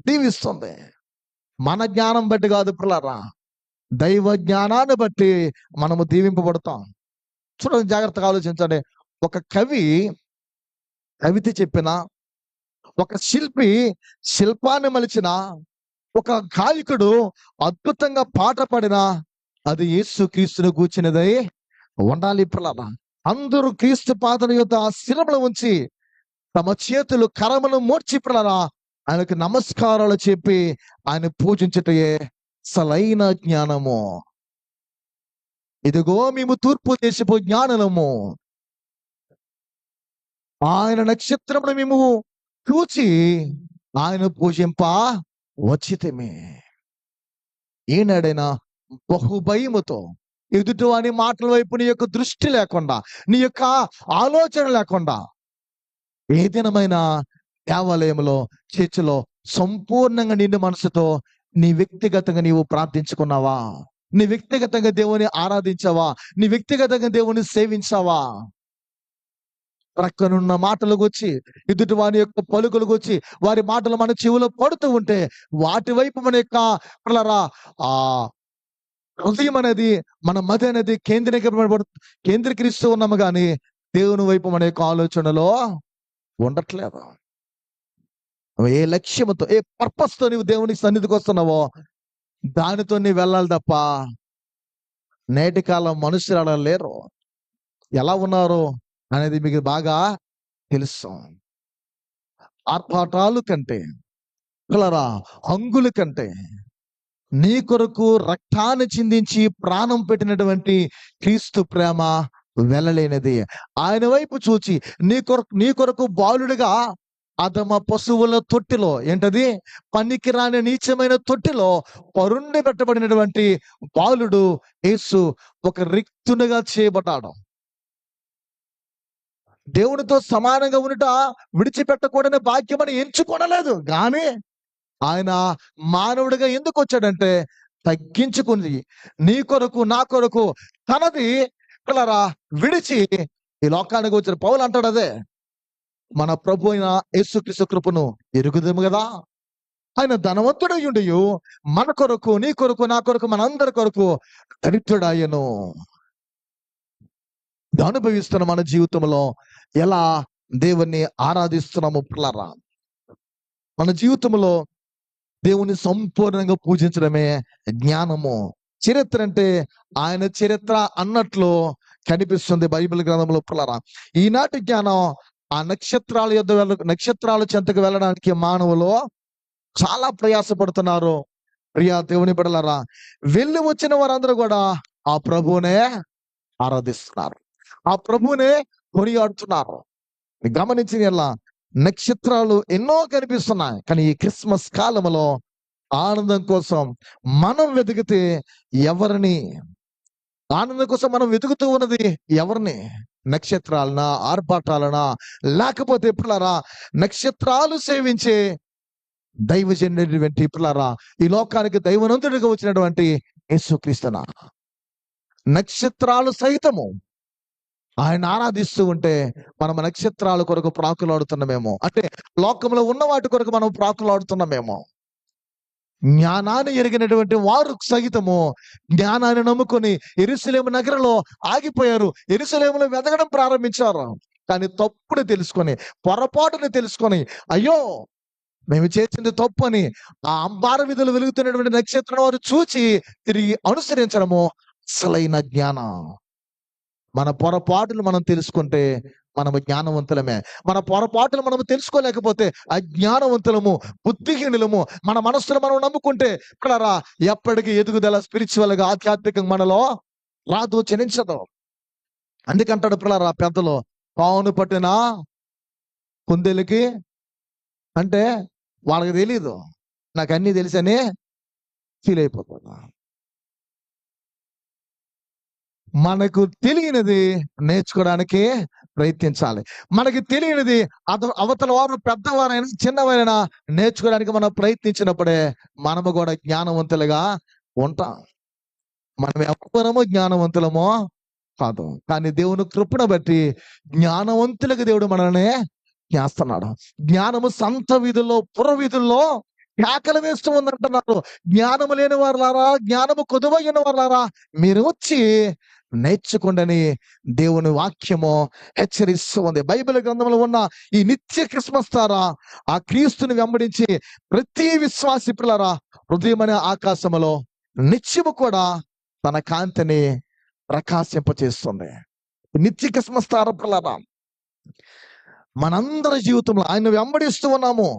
దీవిస్తుంది. మన జ్ఞానం బట్టి కాదు పిల్లరా, దైవ జ్ఞానాన్ని బట్టి మనము దీవింపబడతాం. చూడండి, జాగ్రత్తగా ఆలోచించండి. ఒక కవి కవిత చెప్పిన, ఒక శిల్పి శిల్పాన్ని మలిచిన, ఒక గాయకుడు అద్భుతంగా పాట పాడిన, అది యేసు క్రీస్తుని గూర్చినదై ఉండాలి పిల్లరా. అందరూ క్రీస్తు పాదల యొద్ద శిరములు ఉంచి తమ చేతులు కరములు మోర్చి పిల్లరా ఆయనకు నమస్కారాలు చెప్పి ఆయన పూజించటే అసలైన జ్ఞానము. ఇదిగో మేము తూర్పు దేశపు జ్ఞానులము, ఆయన నక్షత్రమును మేము చూచి ఆయన పూజింప వచ్చితిమి. ఈనాడైనా బహుభయముతో ఎదుటివాని మాటల వైపు నీ యొక్క దృష్టి లేకుండా, నీ యొక్క ఆలోచన లేకుండా, ఏ దినమైనా దేవాలయంలో, చర్చిలో సంపూర్ణంగా నిండు మనసుతో నీ వ్యక్తిగతంగా నీవు ప్రార్థించుకున్నావా? నీ వ్యక్తిగతంగా దేవుని ఆరాధించావా? నీ వ్యక్తిగతంగా దేవుని సేవించావా? ప్రక్కనున్న మాటలు వచ్చి, ఎదుటి వారి యొక్క పలుకులు వచ్చి, వారి మాటలు మన చెవిలో పడుతూ ఉంటే వాటి వైపు మన యొక్క పిల్లరా ఆ హృదయం అనేది, మన మది అనేది కేంద్రీకరిస్తూ ఉన్నాము, కానీ దేవుని వైపు మన యొక్క ఆలోచనలో ఉండట్లేదు. ఏ లక్ష్యముతో, ఏ పర్పస్ తో నీవు దేవునికి సన్నిధికి వస్తున్నావో దానితో నీ వెళ్ళాలి తప్ప, నేటి కాలం మనుషులు అలా లేరు. ఎలా ఉన్నారు అనేది మీకు బాగా తెలుసు. ఆర్భాటాలు కంటే పిల్లరా, హంగుల కంటే నీ కొరకు రక్తాన్ని చిందించి ప్రాణం పెట్టినటువంటి క్రీస్తు ప్రేమ వెళ్ళలేనిది. ఆయన వైపు చూచి నీ కొరకు బాలుడిగా అధమ పశువుల తొట్టిలో, ఏంటది, పనికిరాని నీచమైన తొట్టిలో పరుండి పెట్టబడినటువంటి బాలుడు యేసు ఒక రిక్తునిగా చేయబడ్డాడు. దేవునితో సమానంగా ఉండుట విడిచిపెట్టకూడని భాగ్యమని ఎంచుకోనలేదు, కానీ ఆయన మానవుడిగా ఎందుకు వచ్చాడంటే తగ్గించుకుంది, నీ కొరకు నా కొరకు తనది పిల్లరా విడిచి ఈ లోకానికి వచ్చాడు. పౌలు అంటాడు అదే, మన ప్రభు అయిన యేసుక్రీస్తు కృపను ఎరుగుదాము కదా. ఆయన ధనవంతుడై ఉండి మన కొరకు, నీ కొరకు, నా కొరకు, మనందరి కొరకు దరిద్రుడాయను. అనుభవిస్తున్న మన జీవితంలో ఎలా దేవుణ్ణి ఆరాధిస్తున్నాము పిల్లరా. మన జీవితంలో దేవుని సంపూర్ణంగా పూజించడమే జ్ఞానము. చరిత్ర అంటే ఆయన చరిత్ర అన్నట్లు కనిపిస్తుంది బైబిల్ గ్రంథంలో పిల్లరా. ఈనాటి జ్ఞానం ఆ నక్షత్రాల చెంతకు వెళ్ళడానికి మానవులు చాలా ప్రయాసపడుతున్నారు. ప్రియా దేవుని బిడ్డలారా, వెళ్ళి వచ్చిన వారందరూ కూడా ఆ ప్రభువునే ఆరాధిస్తున్నారు, ఆ ప్రభువునే కొనియాడుతున్నారు. గమనించిన ఎలా నక్షత్రాలు ఎన్నో కనిపిస్తున్నాయి, కానీ ఈ క్రిస్మస్ కాలంలో ఆనందం కోసం మనం వెతికితే ఎవరిని, ఆనందం కోసం మనం వెతుకుతూ ఉన్నది ఎవరిని? నక్షత్రాలనా, ఆర్భాటాలనా, లేకపోతే పిల్లరా నక్షత్రాలు సేవించే దైవజనుడైనటువంటి పిల్లరా ఈ లోకానికి దైవనంతుడిగా వచ్చినటువంటి యేసుక్రీస్తునా? నక్షత్రాలు సైతము ఆయన ఆరాధిస్తూ ఉంటే మనం నక్షత్రాల కొరకు ప్రాకులాడుతున్నామేమో, అంటే లోకంలో ఉన్న వాటి కొరకు మనం ప్రాకులాడుతున్నామేమో. జ్ఞానాన్ని ఎరిగినటువంటి వారు సహితము జ్ఞానాన్ని నమ్ముకొని యెరూషలేము నగరంలో ఆగిపోయారు, యెరూషలేములో వెతకడం ప్రారంభించారు. కానీ తప్పుని తెలుసుకొని, పొరపాటుని తెలుసుకొని, అయ్యో మేము చేసింది తప్పు అని ఆ అంబార విధులు వెలుగుతున్నటువంటి నక్షత్రం వారు చూచి తిరిగి అనుసరించడము అసలైన జ్ఞానం. మన పొరపాటులు మనం తెలుసుకుంటే మనము జ్ఞానవంతులమే. మన పొరపాటులు మనము తెలుసుకోలేకపోతే అజ్ఞానవంతులము, బుద్ధిహీనులము. మన మనస్సును మనం నమ్ముకుంటే పిల్లరా ఎప్పటికీ ఎదుగుదల స్పిరిచువల్ గా, ఆధ్యాత్మికంగా మనలో రాదు, చరించదు. అందుకంటాడు పిల్లరా పెద్దలు, పావును పట్టిన కుందేలుకి అంటే వాళ్ళకి తెలీదు, నాకు అన్నీ తెలుసని ఫీల్ అయిపోతాడు. మనకు తెలియనిది నేర్చుకోవడానికి ప్రయత్నించాలి. మనకి తెలియనిది అవతల వారు పెద్దవారైనా చిన్నవారైనా నేర్చుకోవడానికి మనం ప్రయత్నించినప్పుడే మనము కూడా జ్ఞానవంతులుగా ఉంటాం. మనం ఎవరమో జ్ఞానవంతులమో కాదు, కానీ దేవుని కృపను బట్టి జ్ఞానవంతులకు దేవుడు మనల్ని చేస్తున్నాడు. జ్ఞానము సంత వీధుల్లో, పుర వీధుల్లో కేకలు వేస్తూ ఉందంటున్నారు. జ్ఞానము లేని వారులారా, జ్ఞానము కొదువైన వారులారా, మీరు వచ్చి నేర్చుకోండి దేవుని వాక్యము హెచ్చరిస్తూ ఉంది. బైబిల్ గ్రంథంలో ఉన్న ఈ నిత్య క్రిస్మస్ తార ఆ క్రీస్తుని వెంబడించి ప్రతి విశ్వాసి పిల్లరా హృదయం అనే ఆకాశములో నిత్యము కూడా తన కాంతిని ప్రకాశింపచేస్తుంది. నిత్య క్రిస్మస్ తార పిల్లరా మనందరి జీవితంలో ఆయన వెంబడిస్తూ ఉన్నాము.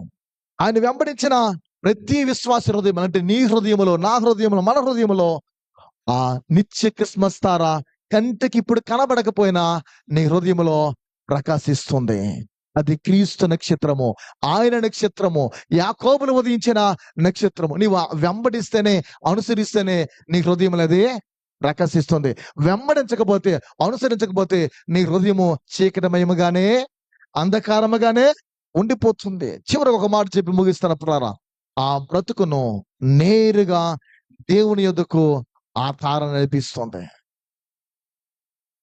ఆయన వెంబడించిన ప్రతి విశ్వాస హృదయం అంటే నీ హృదయములో, నా హృదయంలో, మన హృదయంలో ఆ నిత్య క్రిస్మస్ తార కంటికి ఇప్పుడు కనబడకపోయినా నీ హృదయంలో ప్రకాశిస్తుంది. అది క్రీస్తు నక్షత్రము, ఆయన నక్షత్రము, యాకోబును ఉదయించిన నక్షత్రము. నీవు వెంబడిస్తేనే, అనుసరిస్తేనే నీ హృదయంలో అది ప్రకాశిస్తుంది. వెంబడించకపోతే, అనుసరించకపోతే నీ హృదయము చీకటమయముగానే, అంధకారముగానే ఉండిపోతుంది. చివరికి ఒక మాట చెప్పి ముగిస్తాను ప్రియులారా. ఆ బ్రతుకును నేరుగా దేవుని యొద్దకు ఆ తార నడిపిస్తుంది.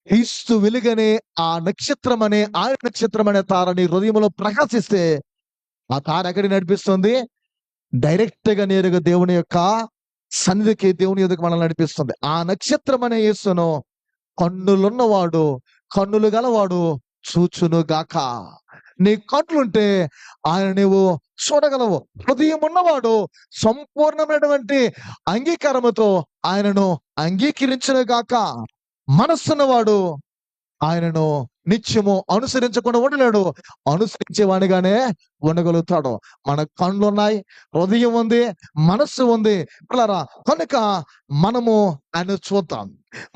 క్రీస్తు వెలుగనే ఆ నక్షత్రం అనే, ఆయన నక్షత్రం అనే తార నీ హృదయంలో ప్రకాశిస్తే ఆ తార ఎక్కడికి నడిపిస్తుంది? డైరెక్ట్ గా నేరుగా దేవుని యొక్క సన్నిధికి, దేవుని యొద్దకు మనల్ని నడిపిస్తుంది. ఆ నక్షత్రం అనే యేసును కన్నులున్నవాడు, కన్నులు గలవాడు చూచును గాక. నీ కన్నులుంటే ఆయన నీవు చూడగలవు. హృదయం ఉన్నవాడు సంపూర్ణమైనటువంటి అంగీకారముతో ఆయనను అంగీకరించును గాక. మనస్సున్నవాడు ఆయనను నిత్యము అనుసరించకుండా ఉండలేడు, అనుసరించేవాడిగానే ఉండగలుగుతాడు. మన కళ్ళు ఉన్నాయి, హృదయం ఉంది, మనస్సు ఉంది పిల్లరా. కనుక మనము ఆయన చూద్దాం,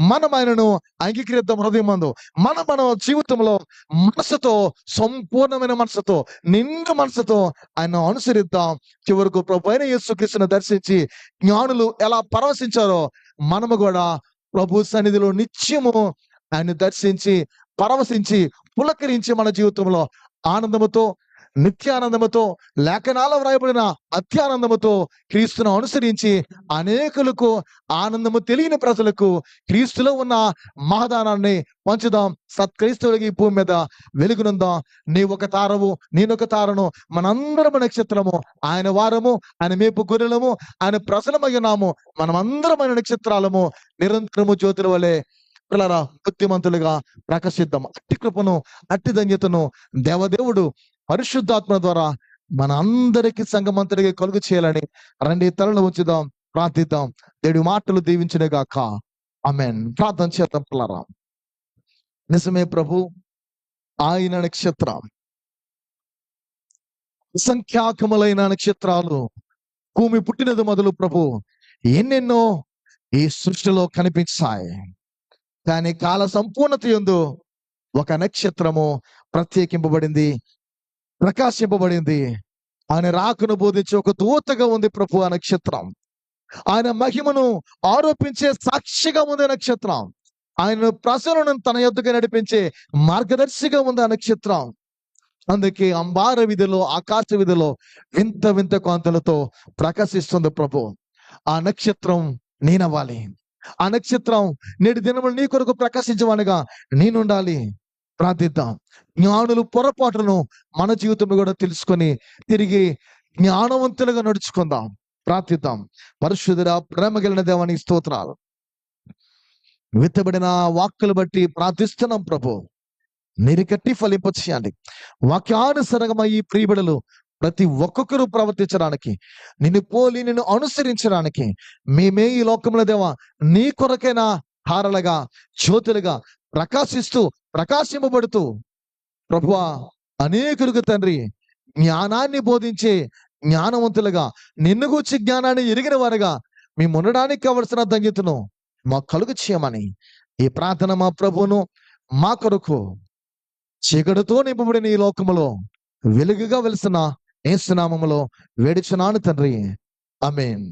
మనం ఆయనను అంగీకరిద్దాం. హృదయం అందు మన జీవితంలో మనసుతో, సంపూర్ణమైన మనసుతో, నిండు మనసుతో ఆయన అనుసరిద్దాం. చివరకు ప్రభు అయిన యేసుక్రీస్తును దర్శించి జ్ఞానులు ఎలా పరవశించారో మనము కూడా ప్రభు సన్నిధిలో నిత్యము ఆయన దర్శించి, పరవశించి, పులకరించి మన జీవితంలో ఆనందముతో, నిత్యానందముతో, లేఖనాల వ్రాయబడిన అత్యానందముతో క్రీస్తును అనుసరించి అనేకులకు, ఆనందము తెలియని ప్రజలకు క్రీస్తులో ఉన్న మహదానాన్ని పంచుదాం. సత్క్రైస్తవులకి ఈ భూమి మీద వెలుగునుందాం. నీ ఒక తారవు, నేనొక తారను, మనందరము నక్షత్రము. ఆయన వారము, ఆయన మేపు గొర్రెలము, ఆయన ప్రజలమయ్యున్నాము. మనమందరం ఆయన నక్షత్రాలము. నిరంతరము జ్యోతుల వలె పిల్లరా బుద్ధిమంతులుగా ప్రకాశిద్దాం. అట్టి కృపను, అట్టి ధన్యతను దేవదేవుడు పరిశుద్ధాత్మ ద్వారా మన అందరికీ సంఘమంతరిగా కలుగు చేయాలని రండి తలలో ఉంచుదాం, ప్రార్థిద్దాం. దేవుడి మాటలు దీవించును గాక. ఆమేన్. ప్రార్థన చేద్దాం పిల్లరా. నిజమే ప్రభు, ఆయన నక్షత్రం, అసంఖ్యాకములైన నక్షత్రాలు భూమి పుట్టినది మొదలు ప్రభు ఎన్నెన్నో ఈ సృష్టిలో కనిపించాయి. కానీ కాల సంపూర్ణత యందు ఒక నక్షత్రము ప్రత్యేకింపబడింది, ప్రకాశింపబడింది. ఆయన రాకను బోధించే ఒక దూతగా ఉంది ప్రభు ఆ నక్షత్రం. ఆయన మహిమను ఆరోపించే సాక్షిగా ఉంది ఆ నక్షత్రం. ఆయన ప్రజలను తన యొద్దకు నడిపించే మార్గదర్శిగా ఉంది ఆ నక్షత్రం. అందుకే అంబార విధిలో, ఆకాశ విధిలో వింత వింత కాంతులతో ప్రకాశిస్తుంది ప్రభు. ఆ నక్షత్రం నేనవ్వాలి. ఆ నక్షత్రం నేటి దినములు నీ కొరకు ప్రకాశించవానిగా నేనుండాలి. ప్రార్థిద్దాం. జ్ఞానులు పొరపాటును మన జీవితంలో కూడా తెలుసుకొని తిరిగి జ్ఞానవంతులుగా నడుచుకుందాం. ప్రార్థిద్దాం. పరిశుద్ధుడా, ప్రేమ కలిగిన దేవానికి స్తోత్రాలు. విత్తబడిన వాక్కులు బట్టి ప్రార్థిస్తున్నాం ప్రభు. మీరు కట్టి ఫలింపచేయండి. వాక్యానుసరంగా ఈ ప్రియబిడలు ప్రతి ఒక్కొక్కరు ప్రవర్తించడానికి, నిన్ను పోలి, నిన్ను అనుసరించడానికి మేమే ఈ లోకంలో దేవా నీ కొరకైనా హారలుగా, జ్యోతులుగా ప్రకాశిస్తూ, ప్రకాశింపబడుతూ ప్రభువా అనేకులకు తండ్రి జ్ఞానాన్ని బోధించే జ్ఞానవంతులుగా, నిన్ను గూర్చి జ్ఞానాన్ని ఎరిగిన వారుగా మేము ఉండడానికి కావలసిన ధన్యతను మా కలుగు చేయమని ఈ ప్రార్థన మా ప్రభువును మా కొరకు చీకటితో నింపబడిన ఈ లోకములో వెలుగుగా వెలిసిన యేసు నామములో వేడుచున్నాను తండ్రి. ఆమేన్.